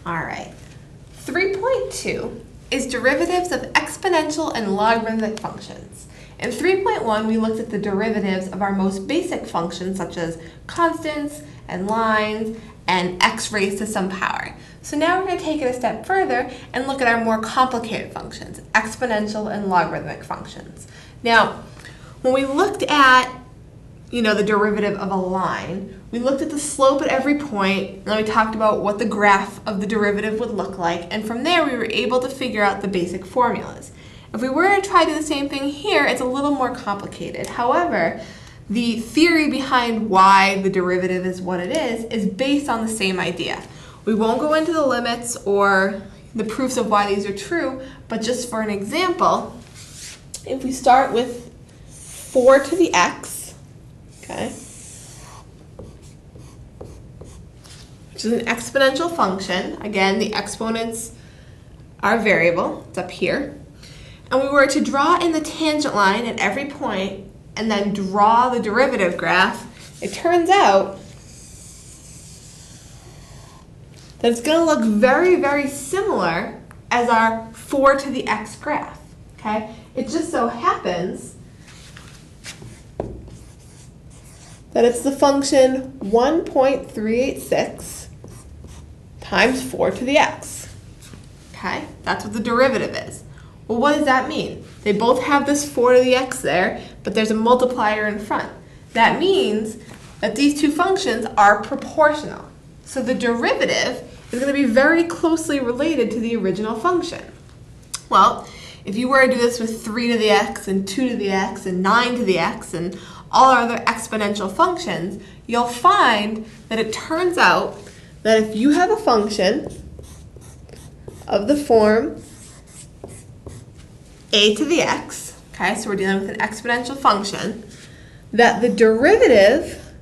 All right. 3.2 is derivatives of exponential and logarithmic functions. In 3.1, we looked at the derivatives of our most basic functions, such as constants and lines and x raised to some power. So now we're going to take it a step further and look at our more complicated functions, exponential and logarithmic functions. Now, when we looked at the derivative of a line, we looked at the slope at every point, and then we talked about what the graph of the derivative would look like, and from there we were able to figure out the basic formulas. If we were to try to do the same thing here, it's a little more complicated. However, the theory behind why the derivative is what it is based on the same idea. We won't go into the limits or the proofs of why these are true, but just for an example, if we start with 4 to the x, okay, which is an exponential function. Again, the exponents are variable. It's up here. And we were to draw in the tangent line at every point and then draw the derivative graph, it turns out that it's going to look very, very similar as our 4 to the x graph. Okay? It just so happens that it's the function 1.386 times 4 to the x. Okay? That's what the derivative is. Well, what does that mean? They both have this 4 to the x there, but there's a multiplier in front. That means that these two functions are proportional. So the derivative is going to be very closely related to the original function. Well, if you were to do this with 3 to the x and 2 to the x and 9 to the x and all our other exponential functions, you'll find that it turns out that if you have a function of the form a to the x, okay, so we're dealing with an exponential function, that the derivative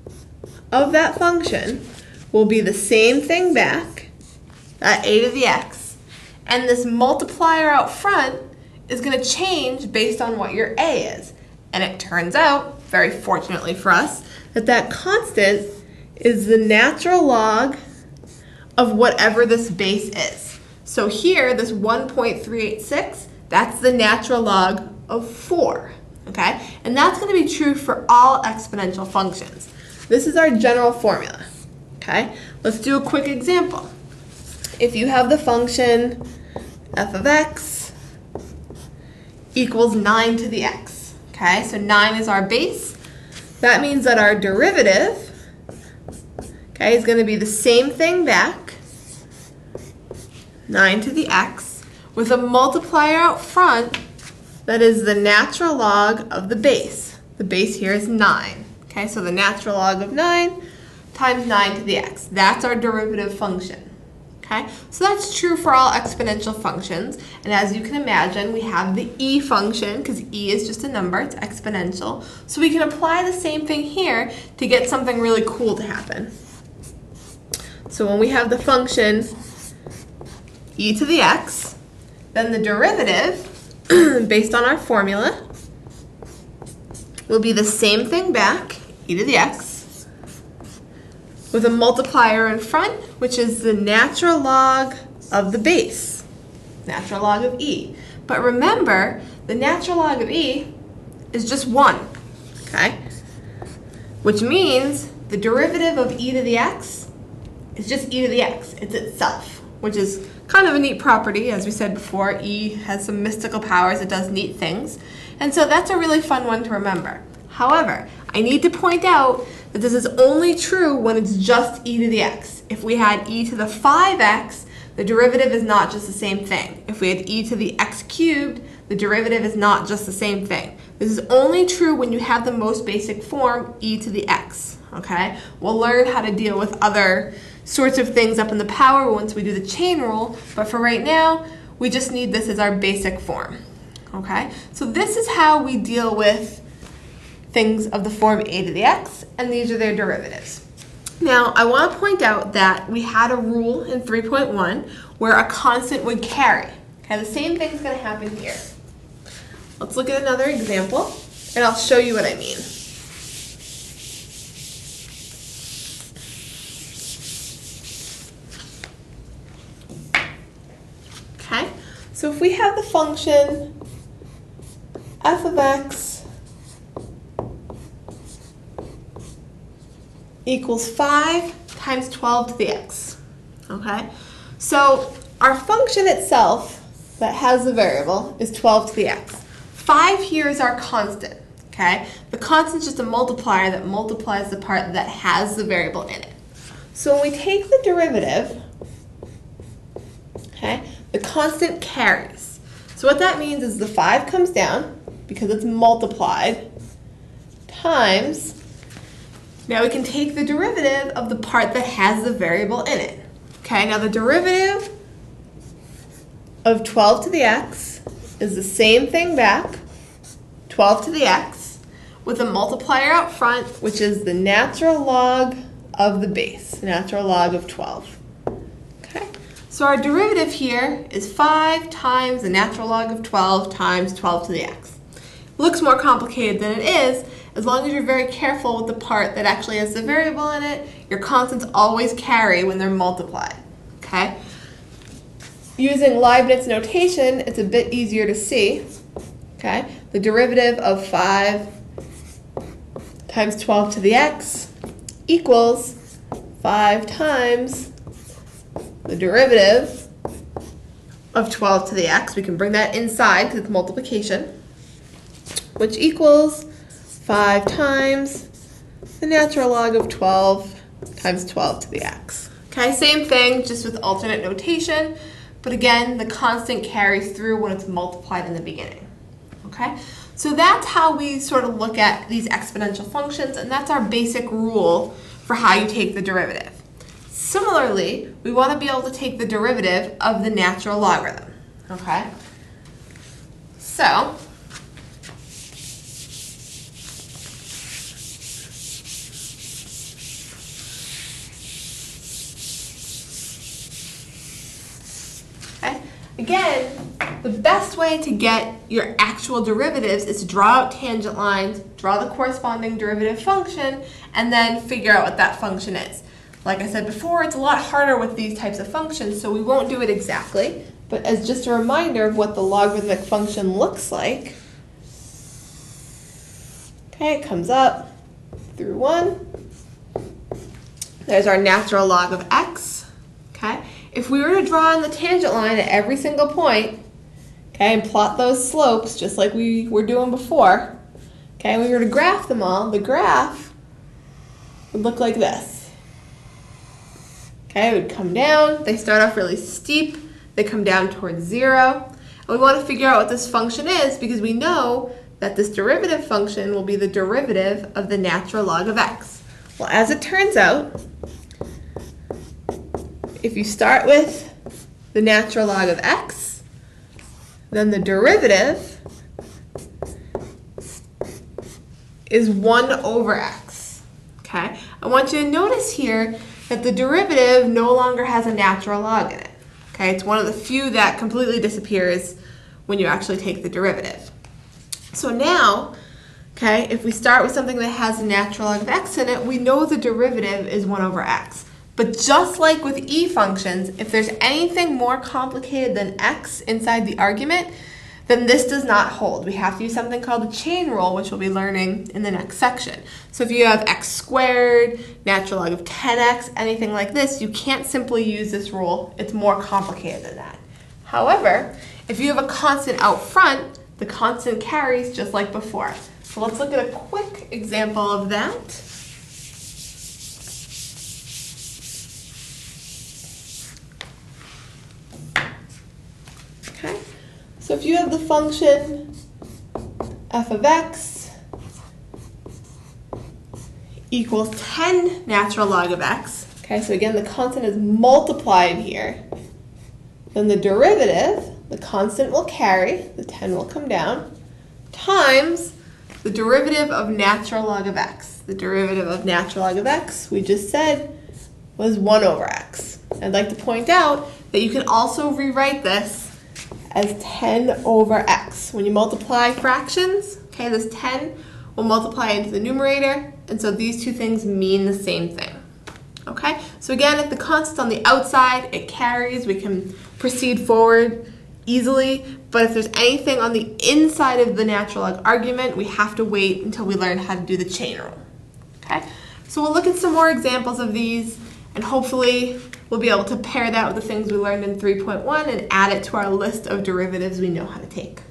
of that function will be the same thing back, that a to the x, and this multiplier out front is going to change based on what your a is. And it turns out, very fortunately for us, that that constant is the natural log of whatever this base is. So here, this 1.386, that's the natural log of 4, okay? And that's going to be true for all exponential functions. This is our general formula, okay? Let's do a quick example. If you have the function f of x equals 9 to the x, okay? So 9 is our base. That means that our derivative, okay, is going to be the same thing back, 9 to the x, with a multiplier out front that is the natural log of the base. The base here is 9. Okay, so the natural log of 9 times 9 to the x. That's our derivative function. Okay, so that's true for all exponential functions. And as you can imagine, we have the e function, because e is just a number, it's exponential. So we can apply the same thing here to get something really cool to happen. So when we have the function e to the x, then the derivative, based on our formula, will be the same thing back, e to the x, with a multiplier in front, which is the natural log of the base, natural log of e. But remember, the natural log of e is just 1, okay? Which means the derivative of e to the x is just e to the x. It's itself, which is kind of a neat property. As we said before, e has some mystical powers. It does neat things. And so that's a really fun one to remember. However, I need to point out that this is only true when it's just e to the x. If we had e to the 5x, the derivative is not just the same thing. If we had e to the x cubed, the derivative is not just the same thing. This is only true when you have the most basic form, e to the x. Okay? We'll learn how to deal with other sorts of things up in the power once we do the chain rule, but for right now, we just need this as our basic form. Okay? So this is how we deal with things of the form a to the x, and these are their derivatives. Now, I want to point out that we had a rule in 3.1 where a constant would carry. Okay, the same thing's going to happen here. Let's look at another example, and I'll show you what I mean. So if we have the function f of x equals 5 times 12 to the x, okay? So our function itself that has the variable is 12 to the x. 5 here is our constant, okay? The constant is just a multiplier that multiplies the part that has the variable in it. So when we take the derivative, okay, the constant carries. So what that means is the 5 comes down because it's multiplied times, now we can take the derivative of the part that has the variable in it. Okay, now the derivative of 12 to the x is the same thing back, 12 to the x, with a multiplier out front, which is the natural log of the base, natural log of 12. Okay, so our derivative here is 5 times the natural log of 12 times 12 to the x. It looks more complicated than it is. As long as you're very careful with the part that actually has the variable in it, your constants always carry when they're multiplied, okay? Using Leibniz notation, it's a bit easier to see, okay? The derivative of 5 times 12 to the x equals 5 times the derivative of 12 to the x. We can bring that inside because it's multiplication, which equals 5 times the natural log of 12 times 12 to the x. Okay, same thing, just with alternate notation, but again, the constant carries through when it's multiplied in the beginning. Okay, so that's how we sort of look at these exponential functions, and that's our basic rule for how you take the derivative. Similarly, we want to be able to take the derivative of the natural logarithm. Okay, so again, the best way to get your actual derivatives is to draw out tangent lines, draw the corresponding derivative function, and then figure out what that function is. Like I said before, it's a lot harder with these types of functions, so we won't do it exactly, but as just a reminder of what the logarithmic function looks like, okay, it comes up through 1. There's our natural log of x, okay? If we were to draw in the tangent line at every single point, okay, and plot those slopes just like we were doing before, okay, and we were to graph them all, the graph would look like this. Okay, it would come down, they start off really steep, they come down towards 0, and we want to figure out what this function is because we know that this derivative function will be the derivative of the natural log of x. Well, as it turns out, if you start with the natural log of x, then the derivative is 1 over x, okay? I want you to notice here that the derivative no longer has a natural log in it, okay? It's one of the few that completely disappears when you actually take the derivative. So now, okay, if we start with something that has a natural log of x in it, we know the derivative is 1 over x. But just like with e functions, if there's anything more complicated than x inside the argument, then this does not hold. We have to use something called the chain rule, which we'll be learning in the next section. So if you have x squared, natural log of 10x, anything like this, you can't simply use this rule. It's more complicated than that. However, if you have a constant out front, the constant carries just like before. So let's look at a quick example of that. Okay, so if you have the function f of x equals 10 natural log of x, okay, so again the constant is multiplied here, then the derivative, the constant will carry, the 10 will come down, times the derivative of natural log of x. The derivative of natural log of x, we just said, was 1 over x. I'd like to point out that you can also rewrite this as 10 over x. When you multiply fractions, okay, this 10 will multiply into the numerator, and so these two things mean the same thing. Okay, so again, if the constant's on the outside, it carries, we can proceed forward easily, but if there's anything on the inside of the natural log argument, we have to wait until we learn how to do the chain rule. Okay, so we'll look at some more examples of these, and hopefully we'll be able to pair that with the things we learned in 3.1 and add it to our list of derivatives we know how to take.